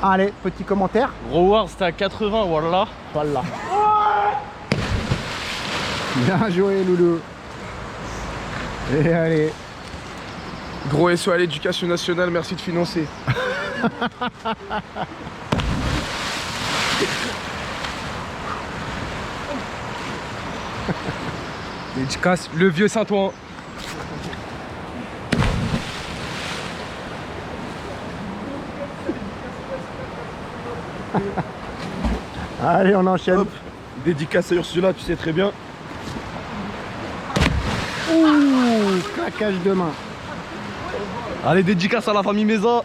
Allez, petit commentaire. Roward c'était à 80, voilà. Voilà. Bien joué, Loulou. Et allez. Gros SO à l'éducation nationale, merci de financer. Dédicace, le vieux Saint-Ouen. Allez, on enchaîne. Hop, dédicace à Ursula, tu sais très bien. Ouh, claquage de main. Allez, dédicace à la famille Mesa.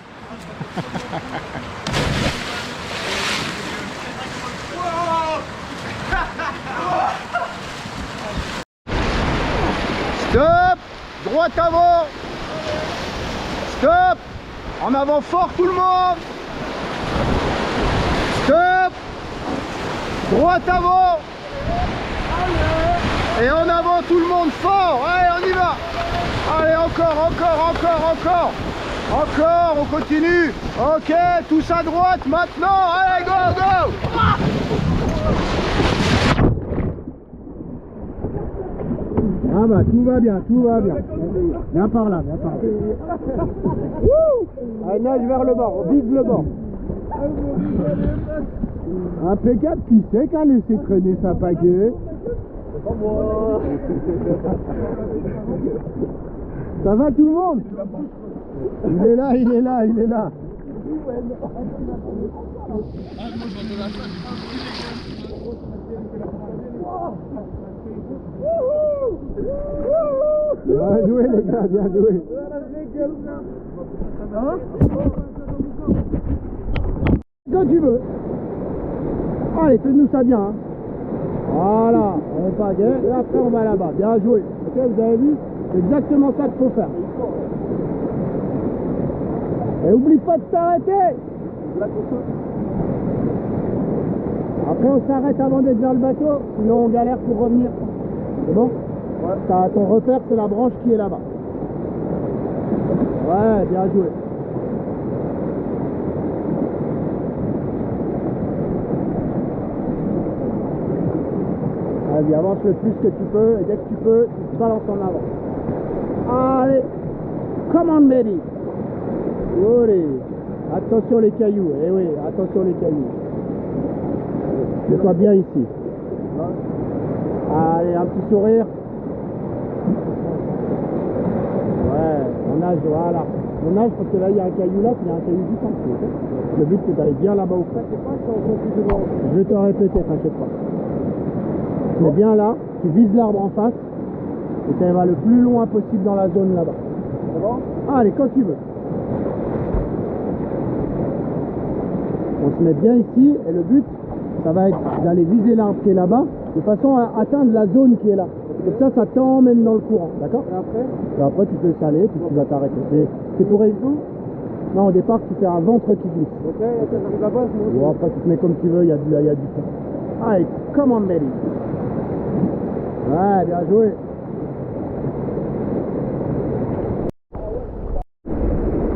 Stop. Droite avant. Stop. En avant fort tout le monde. Stop. Droite avant. Et en avant tout le monde fort. Allez, on y va. Allez, encore. Encore, on continue. Ok, tous à droite maintenant. Allez, go. Ah bah, tout va bien. Viens par là. Wouh. Allez, nage vers le bord, vise le bord. Impeccable, qui c'est qui a laissé traîner sa pagaie? Ça va tout le monde? Il est là. Bien joué les gars, bien joué. Quand tu veux. Allez, fais-nous ça bien. Hein. Voilà, on pagaie et après on va là-bas. Bien joué. Ok, vous avez vu? C'est exactement ça qu'il faut faire. Et oublie pas de t'arrêter. Après on s'arrête avant d'être dans le bateau, sinon on galère pour revenir. C'est bon? Ouais. Ton repère c'est la branche qui est là-bas. Ouais, bien joué. Allez, avance le plus que tu peux et dès que tu peux, tu te balances en avant. Allez, come on baby. Allez, attention les cailloux, eh oui, attention les cailloux. Mets-toi bien ici. Allez, un petit sourire. Ouais, on nage, voilà. On nage parce que là il y a un caillou là, puis il y a un caillou juste en dessous. Okay. Le but c'est d'aller bien là-bas au fond. Je vais te répéter, t'inquiète pas. Tu es bien là, tu vises l'arbre en face et tu vas le plus loin possible dans la zone là-bas. C'est bon? Allez, quand tu veux. On se met bien ici et le but, ça va être d'aller viser l'arbre qui est là-bas de façon à atteindre la zone qui est là. Comme ça t'emmène dans le courant, d'accord? Et après tu peux saler, puis tu vas t'arrêter. C'est pour éviter. Non, au départ tu fais un ventre qui glisse. Ok, bon, après tu te mets comme tu veux, il y a du temps. Allez, come on baby. Ouais, bien joué.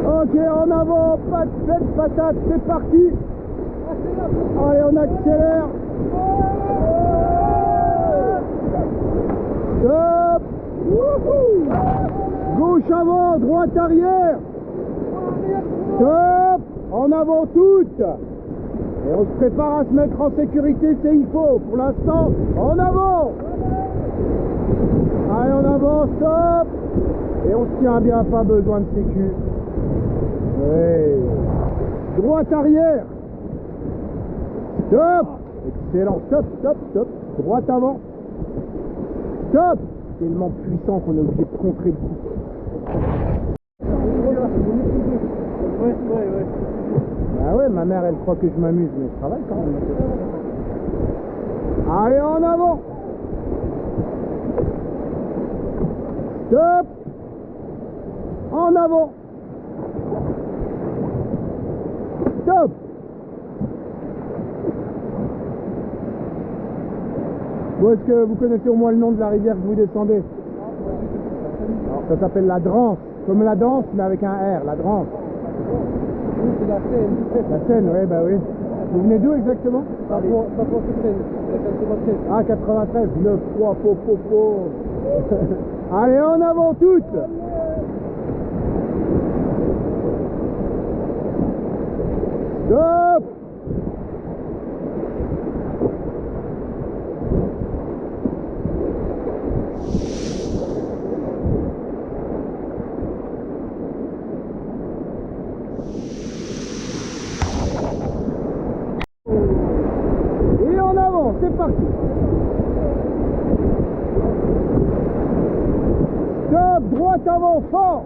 Ok, en avant, belle patate, c'est parti. Allez, on accélère. Stop. Gauche avant, droite arrière. Stop. En avant toutes. Et on se prépare à se mettre en sécurité, c'est il faut. Pour l'instant, en avant. Allez, en avant, stop. Et on se tient bien, pas besoin de sécu. Ouais. Droite arrière. Stop. Excellent, stop. Droite avant. Stop. Tellement puissant qu'on est obligé de contrer le coup. Ouais. Bah ouais, ma mère elle croit que je m'amuse, mais je travaille quand même. Allez, en avant. Stop. En avant. Stop. Bon, est-ce que vous connaissez au moins le nom de la rivière que vous descendez? Alors, ça s'appelle la Drance, comme la danse mais avec un R, la Drance. c'est la Seine. La Seine, ouais, bah oui. Vous venez d'où exactement? Ah, 93, 9, 3, po. Allez, en avant toutes. Stop. Et en avant, c'est parti. Stop, droite avant, fort.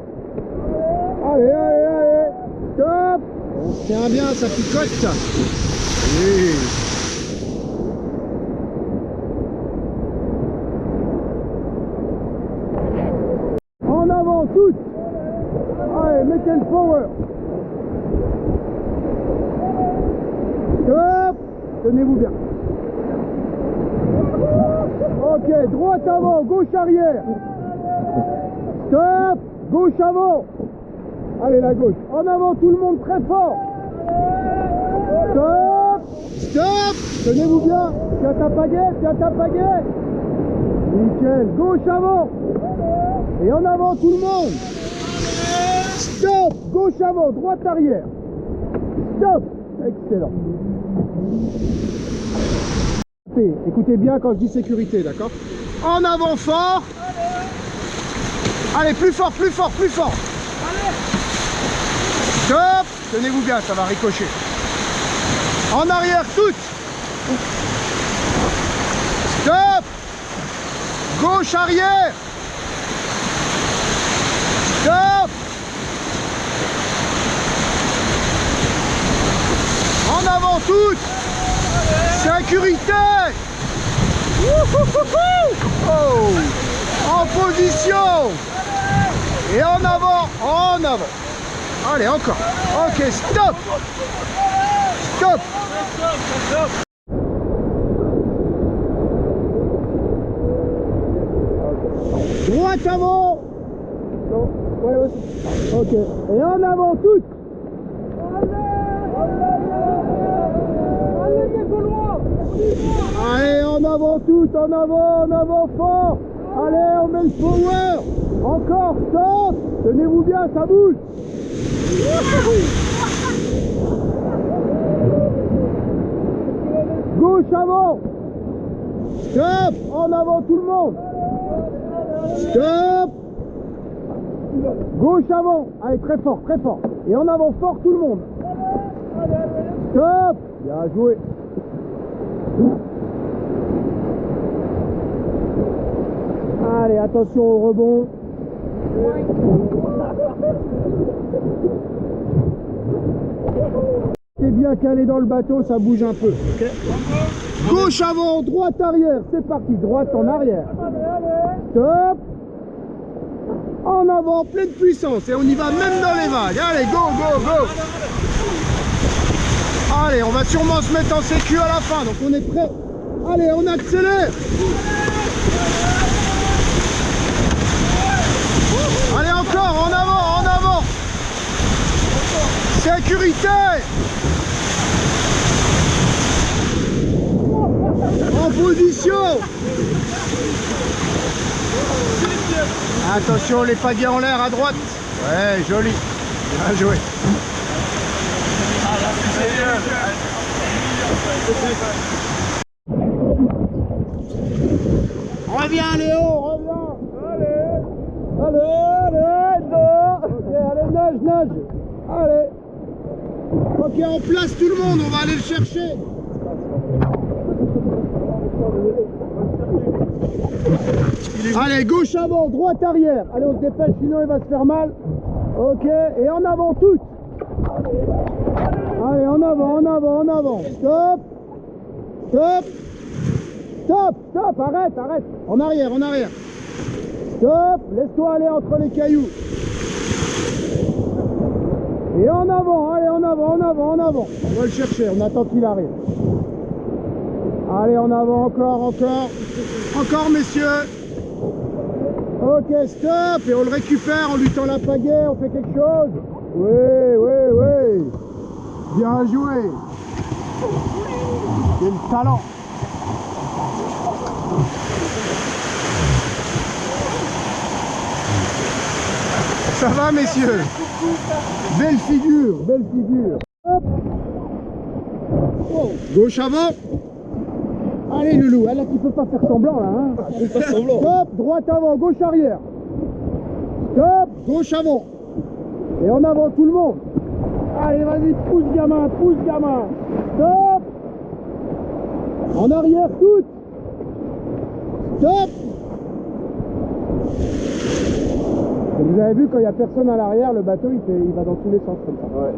Allez. Stop. On se tient bien, ça picote. Oui. En avant, toutes. Allez, mettez le power. Stop. Tenez-vous bien. Ok, droite avant, gauche arrière. Stop. Gauche avant. Allez, la gauche. En avant, tout le monde très fort. Stop. Tenez-vous bien. Tiens ta pagaie. Nickel. Gauche avant. Et en avant, tout le monde. Stop. Gauche avant, droite arrière. Stop. Excellent. Écoutez bien quand je dis sécurité, d'accord? En avant fort. Allez, plus fort. Stop. Tenez-vous bien, ça va ricocher. En arrière, toutes. Stop. Gauche arrière. Stop. En avant, toutes. Sécurité. Oh. En position. Et en avant. Allez, encore. Ok, stop. Droite avant. Ok. Et en avant toutes. Allez, en avant toutes, en avant fort. Allez, on met le power. Encore, stop. Tenez-vous bien, ça bouge. Gauche avant. Stop. En avant tout le monde. Stop. Gauche avant. Allez, très fort. Et en avant fort tout le monde. Stop. Bien joué. Allez, attention au rebond. C'est bien calé dans le bateau, ça bouge un peu. Okay. Gauche avant, droite arrière. C'est parti, droite en arrière. Stop. En avant, pleine puissance. Et on y va même dans les vagues. Allez, go. Allez, on va sûrement se mettre en sécu à la fin. Donc on est prêt. Allez, on accélère. Allez, encore, en avant. Sécurité. En position. Attention, les pagaies en l'air à droite. Ouais, joli. Bien joué. Reviens Léo, reviens. Allez, dehors. Ok, allez, nage. Allez. Ok, on place tout le monde, on va aller le chercher. Allez, gauche avant, droite arrière. Allez, on se dépêche, sinon il va se faire mal. Ok, et en avant toutes. Allez, en avant. Stop, arrête. En arrière. Stop, laisse-toi aller entre les cailloux. Et en avant, allez, en avant. On va le chercher, on attend qu'il arrive. Allez, en avant, encore. Encore, messieurs. Ok, stop. Et on le récupère, on lui tend la pagaie, on fait quelque chose. Oui, oui, oui. Bien joué. Quel talent. Ça va, messieurs? Belle figure, belle figure. Hop. Gauche avant. Allez, Loulou, là tu peux pas faire semblant là. Hein. Stop, droite avant, gauche arrière. Stop, gauche avant. Et en avant tout le monde. Allez, vas-y, pousse gamin, pousse gamin. Stop. En arrière toutes. Stop. Et vous avez vu, quand il n'y a personne à l'arrière, le bateau il va dans tous les sens comme ça. Ouais.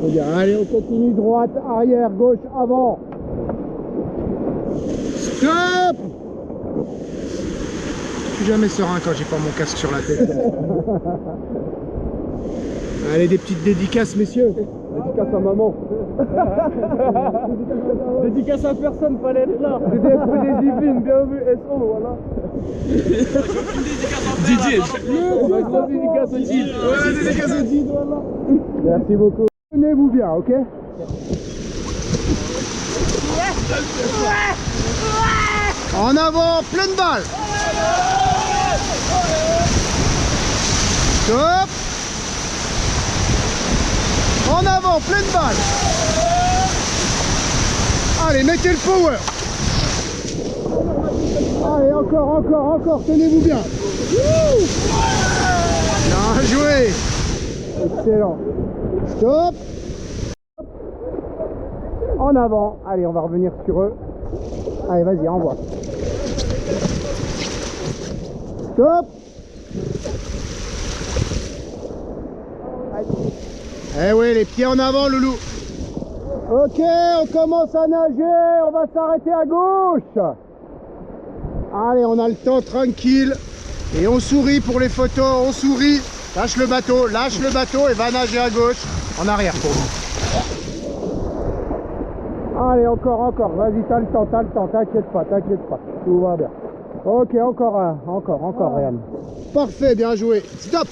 Faut dire, allez, on continue, droite, arrière, gauche, avant. Stop. Je suis jamais serein quand j'ai pas mon casque sur la tête. Allez, des petites dédicaces, messieurs. Dédicace à maman. Dédicace à personne, fallait être là. PDF des Yvelines, bienvenue, SO, voilà. Didier. Dédicace au Did. Voilà, dédicace au Did, voilà. Merci beaucoup. Tenez-vous bien, ok? En avant, pleine balle. Stop. En avant, pleine balle. Allez, mettez le power. Allez, encore, tenez-vous bien. Bien joué. Excellent. Stop. En avant. Allez, on va revenir sur eux. Allez, vas-y, envoie. Stop. Eh oui, les pieds en avant, Loulou. Ok, on commence à nager. On va s'arrêter à gauche. Allez, on a le temps, tranquille. Et on sourit pour les photos, on sourit. Lâche le bateau et va nager à gauche. En arrière pour nous. Allez, encore. Vas-y, t'as le temps, t'inquiète pas. Tout va bien. Ok, encore, Ryan. Parfait, bien joué. Stop.